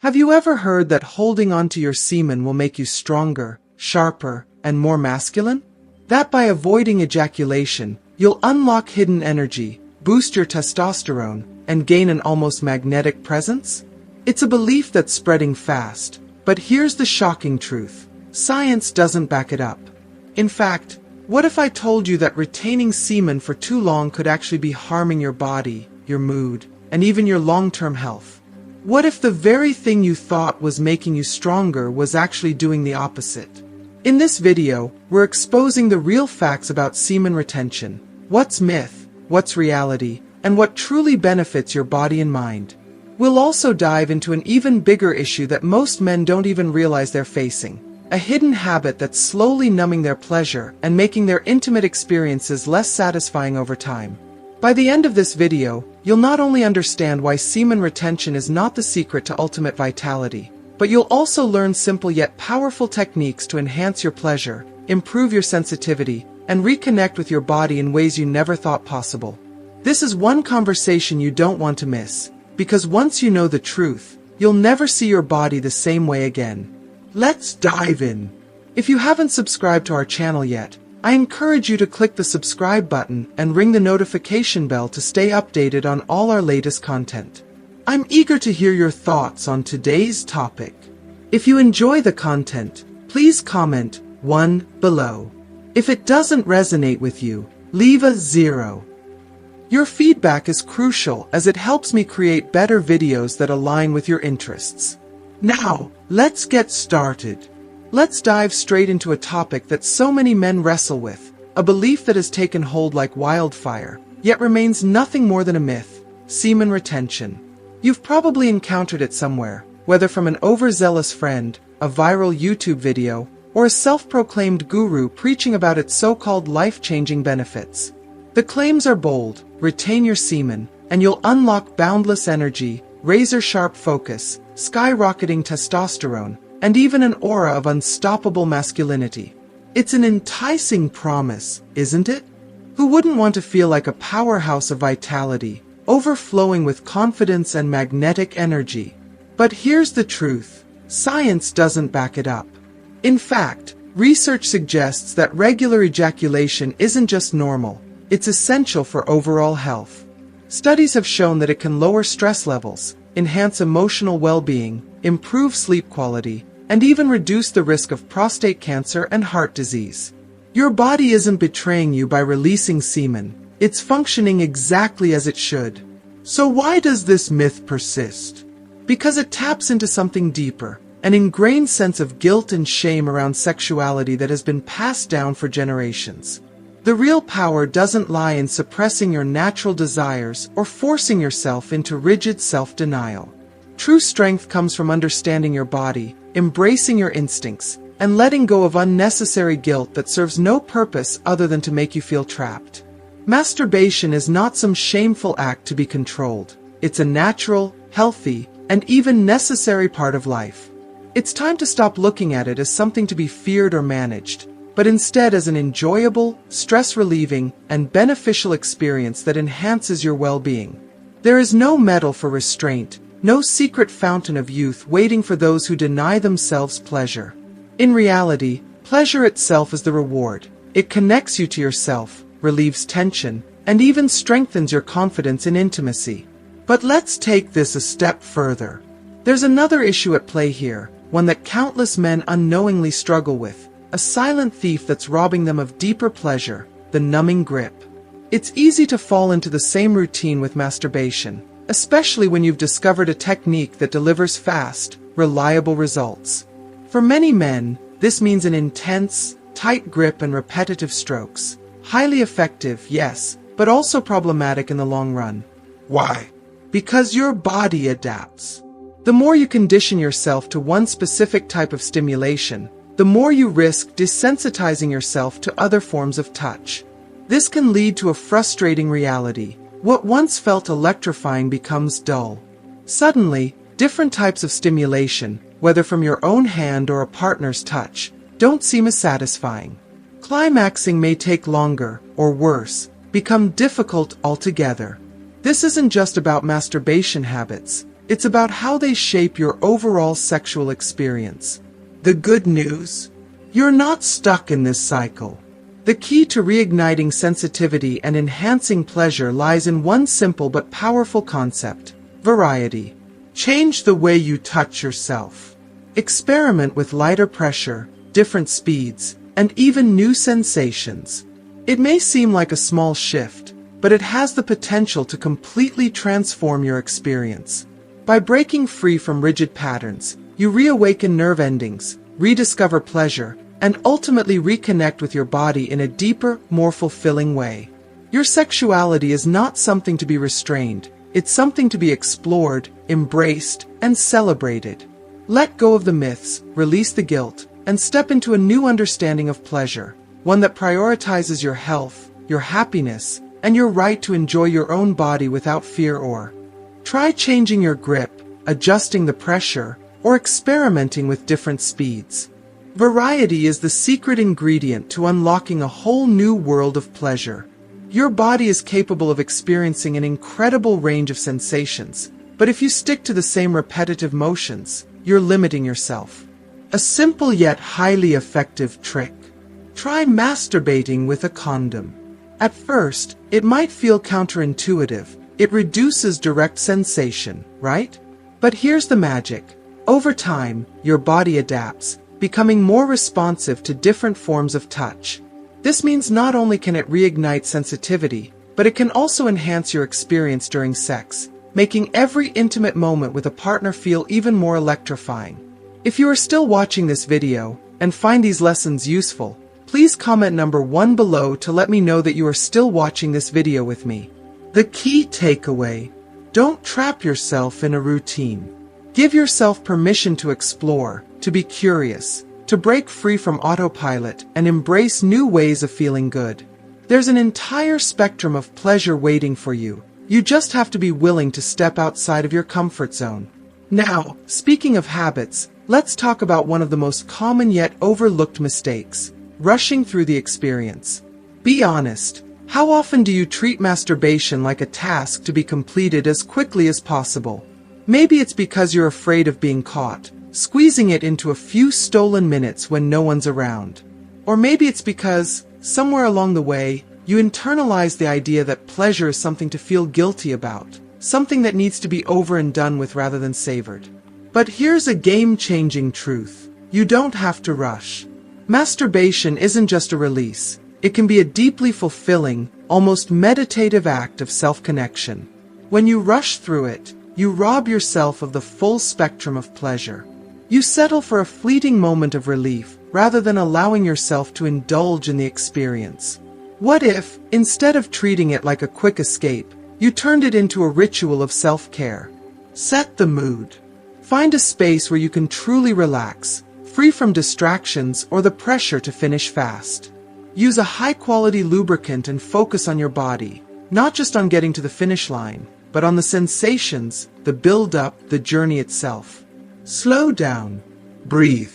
Have you ever heard that holding onto your semen will make you stronger, sharper, and more masculine? That by avoiding ejaculation, you'll unlock hidden energy, boost your testosterone, and gain an almost magnetic presence? It's a belief that's spreading fast, but here's the shocking truth. Science doesn't back it up. In fact, what if I told you that retaining semen for too long could actually be harming your body, your mood, and even your long-term health? What if the very thing you thought was making you stronger was actually doing the opposite? In this video, we're exposing the real facts about semen retention, what's myth, what's reality, and what truly benefits your body and mind. We'll also dive into an even bigger issue that most men don't even realize they're facing, a hidden habit that's slowly numbing their pleasure and making their intimate experiences less satisfying over time. By the end of this video, you'll not only understand why semen retention is not the secret to ultimate vitality, but you'll also learn simple yet powerful techniques to enhance your pleasure, improve your sensitivity, and reconnect with your body in ways you never thought possible. This is one conversation you don't want to miss, because once you know the truth, you'll never see your body the same way again. Let's dive in. If you haven't subscribed to our channel yet, I encourage you to click the subscribe button and ring the notification bell to stay updated on all our latest content. I'm eager to hear your thoughts on today's topic. If you enjoy the content, please comment 1 below. If it doesn't resonate with you, leave a 0. Your feedback is crucial as it helps me create better videos that align with your interests. Now, let's get started. Let's dive straight into a topic that so many men wrestle with, a belief that has taken hold like wildfire, yet remains nothing more than a myth: semen retention. You've probably encountered it somewhere, whether from an overzealous friend, a viral YouTube video, or a self-proclaimed guru preaching about its so-called life-changing benefits. The claims are bold: retain your semen, and you'll unlock boundless energy, razor-sharp focus, skyrocketing testosterone, and even an aura of unstoppable masculinity. It's an enticing promise, isn't it? Who wouldn't want to feel like a powerhouse of vitality, overflowing with confidence and magnetic energy? But here's the truth: science doesn't back it up. In fact, research suggests that regular ejaculation isn't just normal, it's essential for overall health. Studies have shown that it can lower stress levels, enhance emotional well-being, improve sleep quality, and even reduce the risk of prostate cancer and heart disease. Your body isn't betraying you by releasing semen, it's functioning exactly as it should. So why does this myth persist? Because it taps into something deeper, an ingrained sense of guilt and shame around sexuality that has been passed down for generations. The real power doesn't lie in suppressing your natural desires or forcing yourself into rigid self-denial. True strength comes from understanding your body, embracing your instincts, and letting go of unnecessary guilt that serves no purpose other than to make you feel trapped. Masturbation is not some shameful act to be controlled. It's a natural, healthy, and even necessary part of life. It's time to stop looking at it as something to be feared or managed, but instead as an enjoyable, stress-relieving, and beneficial experience that enhances your well-being. There is no medal for restraint, no secret fountain of youth waiting for those who deny themselves pleasure. In reality, pleasure itself is the reward. It connects you to yourself, relieves tension, and even strengthens your confidence in intimacy. But let's take this a step further. There's another issue at play here, one that countless men unknowingly struggle with, a silent thief that's robbing them of deeper pleasure: the numbing grip. It's easy to fall into the same routine with masturbation, especially when you've discovered a technique that delivers fast, reliable results. For many men, this means an intense, tight grip and repetitive strokes. Highly effective, yes, but also problematic in the long run. Why? Because your body adapts. The more you condition yourself to one specific type of stimulation, the more you risk desensitizing yourself to other forms of touch. This can lead to a frustrating reality. What once felt electrifying becomes dull. Suddenly, different types of stimulation, whether from your own hand or a partner's touch, don't seem as satisfying. Climaxing may take longer, or worse, become difficult altogether. This isn't just about masturbation habits. It's about how they shape your overall sexual experience. The good news? You're not stuck in this cycle. The key to reigniting sensitivity and enhancing pleasure lies in one simple but powerful concept: variety. Change the way you touch yourself. Experiment with lighter pressure, different speeds, and even new sensations. It may seem like a small shift, but it has the potential to completely transform your experience. By breaking free from rigid patterns, you reawaken nerve endings, rediscover pleasure, and ultimately reconnect with your body in a deeper, more fulfilling way. Your sexuality is not something to be restrained. It's something to be explored, embraced, and celebrated. Let go of the myths, release the guilt, and step into a new understanding of pleasure, one that prioritizes your health, your happiness, and your right to enjoy your own body without fear or. Try changing your grip, adjusting the pressure, or experimenting with different speeds. Variety is the secret ingredient to unlocking a whole new world of pleasure. Your body is capable of experiencing an incredible range of sensations, but if you stick to the same repetitive motions, you're limiting yourself. A simple yet highly effective trick. Try masturbating with a condom. At first, it might feel counterintuitive. It reduces direct sensation, right? But here's the magic. Over time, your body adapts, becoming more responsive to different forms of touch. This means not only can it reignite sensitivity, but it can also enhance your experience during sex, making every intimate moment with a partner feel even more electrifying. If you are still watching this video and find these lessons useful, please comment number 1 below to let me know that you are still watching this video with me. The key takeaway: don't trap yourself in a routine. Give yourself permission to explore, to be curious, to break free from autopilot and embrace new ways of feeling good. There's an entire spectrum of pleasure waiting for you. You just have to be willing to step outside of your comfort zone. Now, speaking of habits, let's talk about one of the most common yet overlooked mistakes: rushing through the experience. Be honest. How often do you treat masturbation like a task to be completed as quickly as possible? Maybe it's because you're afraid of being caught, squeezing it into a few stolen minutes when no one's around. Or maybe it's because, somewhere along the way, you internalize the idea that pleasure is something to feel guilty about, something that needs to be over and done with rather than savored. But here's a game-changing truth. You don't have to rush. Masturbation isn't just a release. It can be a deeply fulfilling, almost meditative act of self-connection. When you rush through it, you rob yourself of the full spectrum of pleasure. You settle for a fleeting moment of relief, rather than allowing yourself to indulge in the experience. What if, instead of treating it like a quick escape, you turned it into a ritual of self-care? Set the mood. Find a space where you can truly relax, free from distractions or the pressure to finish fast. Use a high-quality lubricant and focus on your body, not just on getting to the finish line, but on the sensations, the build-up, the journey itself. Slow down. Breathe.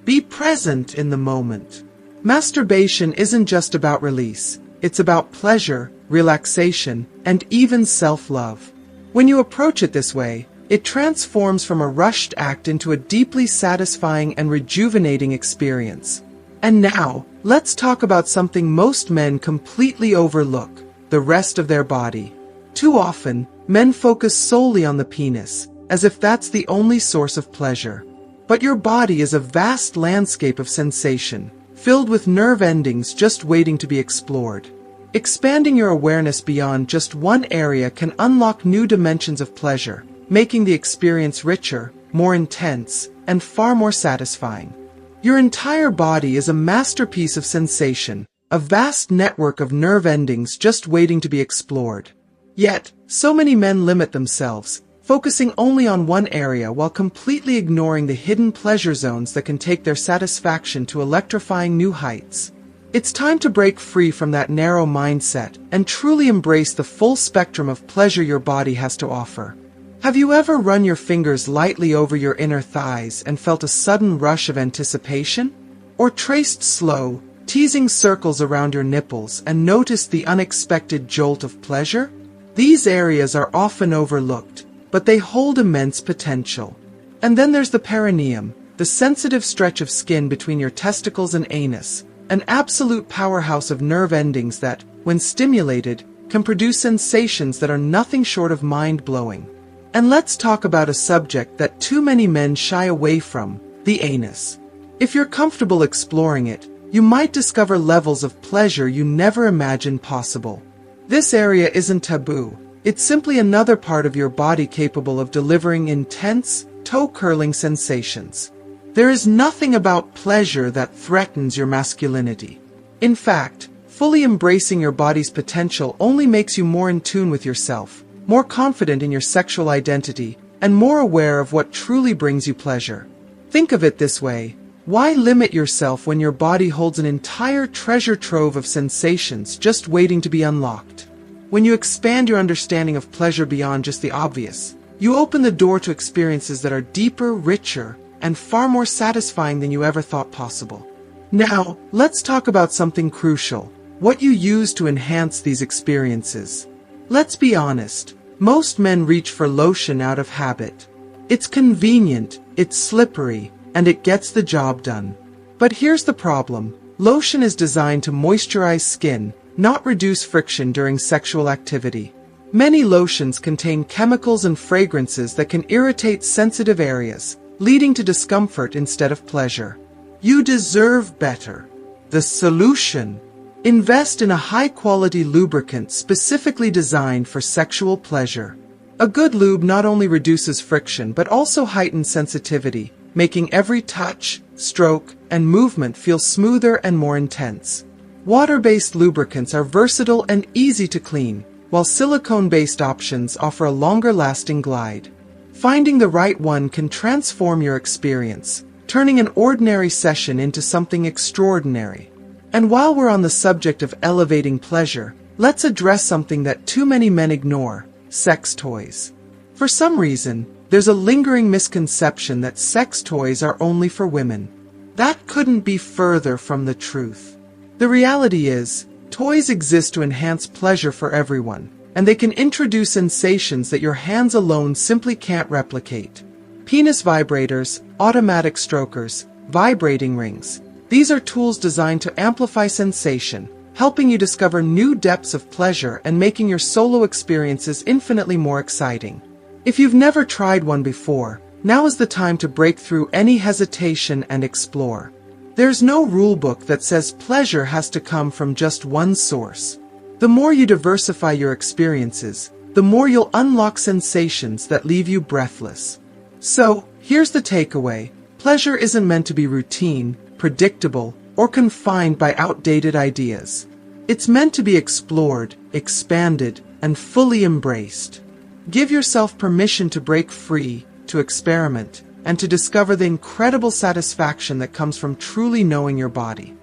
Be present in the moment. Masturbation isn't just about release. It's about pleasure, relaxation, and even self-love. When you approach it this way, it transforms from a rushed act into a deeply satisfying and rejuvenating experience. And now, let's talk about something most men completely overlook: the rest of their body. Too often, men focus solely on the penis, as if that's the only source of pleasure. But your body is a vast landscape of sensation, filled with nerve endings just waiting to be explored. Expanding your awareness beyond just one area can unlock new dimensions of pleasure, making the experience richer, more intense, and far more satisfying. Your entire body is a masterpiece of sensation, a vast network of nerve endings just waiting to be explored. Yet, so many men limit themselves, focusing only on one area while completely ignoring the hidden pleasure zones that can take their satisfaction to electrifying new heights. It's time to break free from that narrow mindset and truly embrace the full spectrum of pleasure your body has to offer. Have you ever run your fingers lightly over your inner thighs and felt a sudden rush of anticipation? Or traced slow, teasing circles around your nipples and noticed the unexpected jolt of pleasure? These areas are often overlooked, but they hold immense potential. And then there's the perineum, the sensitive stretch of skin between your testicles and anus, an absolute powerhouse of nerve endings that, when stimulated, can produce sensations that are nothing short of mind-blowing. And let's talk about a subject that too many men shy away from, the anus. If you're comfortable exploring it, you might discover levels of pleasure you never imagined possible. This area isn't taboo. It's simply another part of your body capable of delivering intense, toe-curling sensations. There is nothing about pleasure that threatens your masculinity. In fact, fully embracing your body's potential only makes you more in tune with yourself, more confident in your sexual identity, and more aware of what truly brings you pleasure. Think of it this way. Why limit yourself when your body holds an entire treasure trove of sensations just waiting to be unlocked? When you expand your understanding of pleasure beyond just the obvious, you open the door to experiences that are deeper, richer, and far more satisfying than you ever thought possible. Now, let's talk about something crucial: what you use to enhance these experiences. Let's be honest, most men reach for lotion out of habit. It's convenient, it's slippery, and it gets the job done. But here's the problem. Lotion is designed to moisturize skin, not reduce friction during sexual activity. Many lotions contain chemicals and fragrances that can irritate sensitive areas, leading to discomfort instead of pleasure. You deserve better. The solution: invest in a high-quality lubricant specifically designed for sexual pleasure. A good lube not only reduces friction but also heightens sensitivity, making every touch, stroke, and movement feel smoother and more intense. Water-based lubricants are versatile and easy to clean, while silicone-based options offer a longer-lasting glide. Finding the right one can transform your experience, turning an ordinary session into something extraordinary. And while we're on the subject of elevating pleasure, let's address something that too many men ignore: sex toys. For some reason, there's a lingering misconception that sex toys are only for women. That couldn't be further from the truth. The reality is, toys exist to enhance pleasure for everyone, and they can introduce sensations that your hands alone simply can't replicate. Penis vibrators, automatic strokers, vibrating rings. These are tools designed to amplify sensation, helping you discover new depths of pleasure and making your solo experiences infinitely more exciting. If you've never tried one before, now is the time to break through any hesitation and explore. There's no rulebook that says pleasure has to come from just one source. The more you diversify your experiences, the more you'll unlock sensations that leave you breathless. So, here's the takeaway. Pleasure isn't meant to be routine, predictable, or confined by outdated ideas. It's meant to be explored, expanded, and fully embraced. Give yourself permission to break free, to experiment, and to discover the incredible satisfaction that comes from truly knowing your body.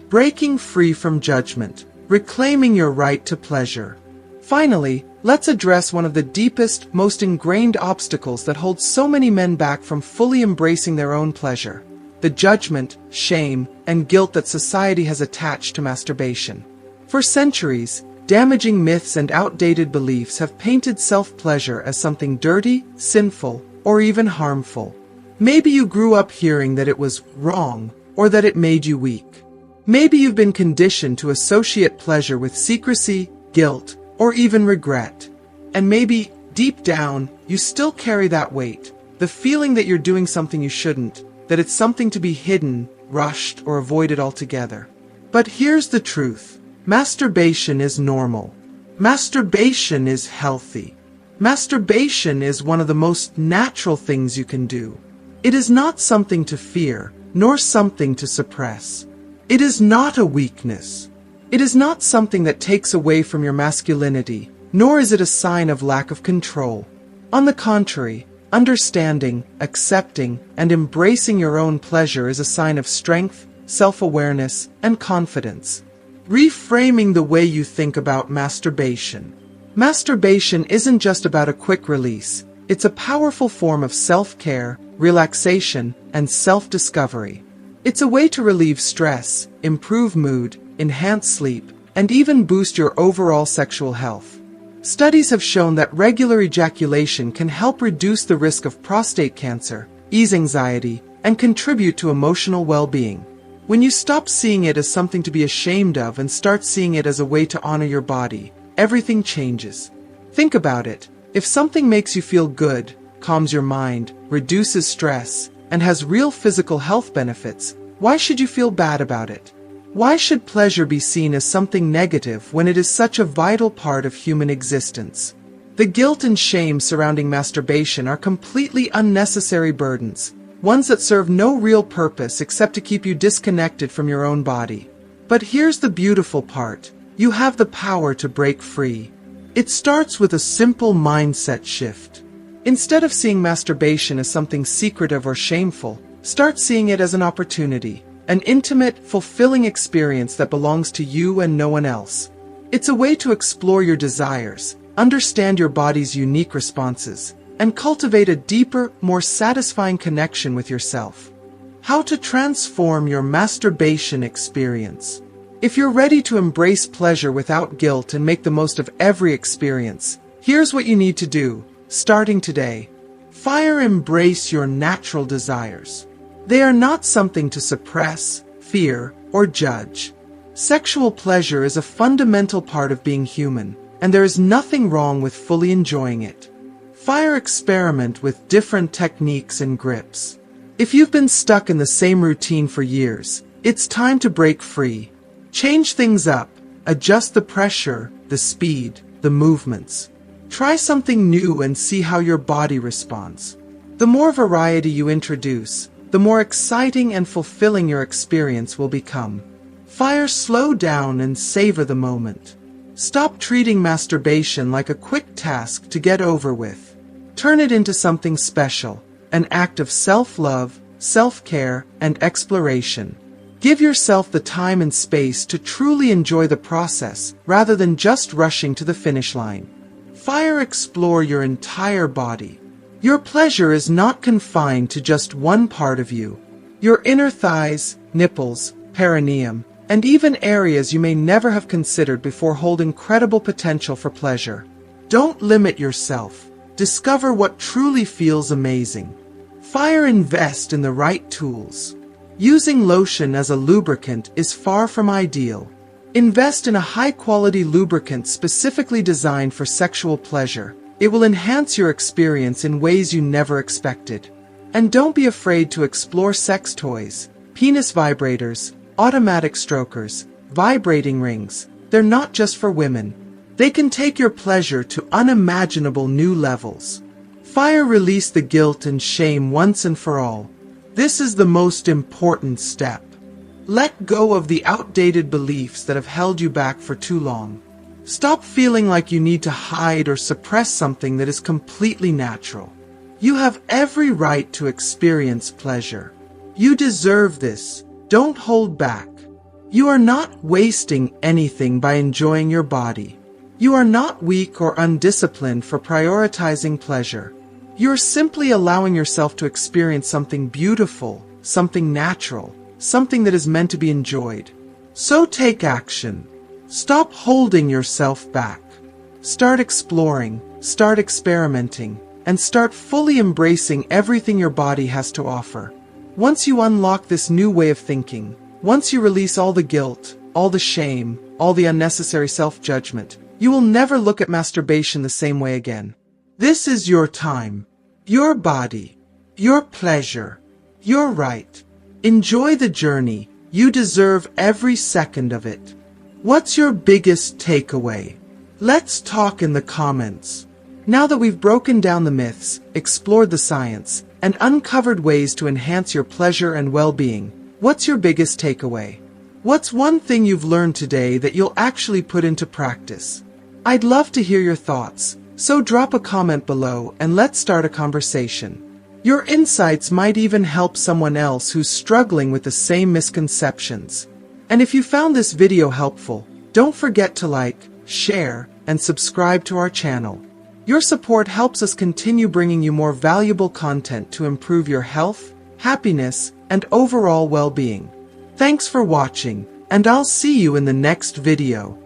Breaking free from judgment, reclaiming your right to pleasure. Finally, let's address one of the deepest, most ingrained obstacles that holds so many men back from fully embracing their own pleasure: the judgment, shame, and guilt that society has attached to masturbation. For centuries, damaging myths and outdated beliefs have painted self-pleasure as something dirty, sinful, or even harmful. Maybe you grew up hearing that it was wrong, or that it made you weak. Maybe you've been conditioned to associate pleasure with secrecy, guilt, or even regret. And maybe, deep down, you still carry that weight, the feeling that you're doing something you shouldn't, that it's something to be hidden, rushed, or avoided altogether. But here's the truth. Masturbation is normal. Masturbation is healthy. Masturbation is one of the most natural things you can do. It is not something to fear, nor something to suppress. It is not a weakness. It is not something that takes away from your masculinity, nor is it a sign of lack of control. On the contrary, understanding, accepting, and embracing your own pleasure is a sign of strength, self-awareness, and confidence. Reframing the way you think about masturbation. Masturbation isn't just about a quick release. It's a powerful form of self-care, relaxation, and self-discovery. It's a way to relieve stress, improve mood, enhance sleep, and even boost your overall sexual health. Studies have shown that regular ejaculation can help reduce the risk of prostate cancer, ease anxiety, and contribute to emotional well-being. When you stop seeing it as something to be ashamed of and start seeing it as a way to honor your body, everything changes. Think about it. If something makes you feel good, calms your mind, reduces stress, and has real physical health benefits, why should you feel bad about it? Why should pleasure be seen as something negative when it is such a vital part of human existence? The guilt and shame surrounding masturbation are completely unnecessary burdens, ones that serve no real purpose except to keep you disconnected from your own body. But here's the beautiful part. You have the power to break free. It starts with a simple mindset shift. Instead of seeing masturbation as something secretive or shameful, start seeing it as an opportunity. An intimate, fulfilling experience that belongs to you and no one else. It's a way to explore your desires, understand your body's unique responses, and cultivate a deeper, more satisfying connection with yourself. How to transform your masturbation experience. If you're ready to embrace pleasure without guilt and make the most of every experience, here's what you need to do, starting today. Embrace your natural desires. They are not something to suppress, fear, or judge. Sexual pleasure is a fundamental part of being human, and there is nothing wrong with fully enjoying it. Experiment with different techniques and grips. If you've been stuck in the same routine for years, it's time to break free. Change things up, adjust the pressure, the speed, the movements. Try something new and see how your body responds. The more variety you introduce, the more exciting and fulfilling your experience will become. Slow down and savor the moment. Stop treating masturbation like a quick task to get over with. Turn it into something special, an act of self-love, self-care, and exploration. Give yourself the time and space to truly enjoy the process rather than just rushing to the finish line. Explore your entire body. Your pleasure is not confined to just one part of you. Your inner thighs, nipples, perineum, and even areas you may never have considered before hold incredible potential for pleasure. Don't limit yourself. Discover what truly feels amazing. Invest in the right tools. Using lotion as a lubricant is far from ideal. Invest in a high-quality lubricant specifically designed for sexual pleasure. It will enhance your experience in ways you never expected. And don't be afraid to explore sex toys, penis vibrators, automatic strokers, vibrating rings. They're not just for women. They can take your pleasure to unimaginable new levels. Release the guilt and shame once and for all. This is the most important step. Let go of the outdated beliefs that have held you back for too long. Stop feeling like you need to hide or suppress something that is completely natural. You have every right to experience pleasure. You deserve this. Don't hold back. You are not wasting anything by enjoying your body. You are not weak or undisciplined for prioritizing pleasure. You're simply allowing yourself to experience something beautiful, something natural, something that is meant to be enjoyed. So take action. Stop holding yourself back. Start exploring, start experimenting, and start fully embracing everything your body has to offer. Once you unlock this new way of thinking, once you release all the guilt, all the shame, all the unnecessary self-judgment, you will never look at masturbation the same way again. This is your time, your body, your pleasure, your right. Enjoy the journey. You deserve every second of it. What's your biggest takeaway? Let's talk in the comments. Now that we've broken down the myths, explored the science, and uncovered ways to enhance your pleasure and well-being, what's your biggest takeaway? What's one thing you've learned today that you'll actually put into practice? I'd love to hear your thoughts, so drop a comment below and let's start a conversation. Your insights might even help someone else who's struggling with the same misconceptions. And if you found this video helpful, don't forget to like, share, and subscribe to our channel. Your support helps us continue bringing you more valuable content to improve your health, happiness, and overall well-being. Thanks for watching, and I'll see you in the next video.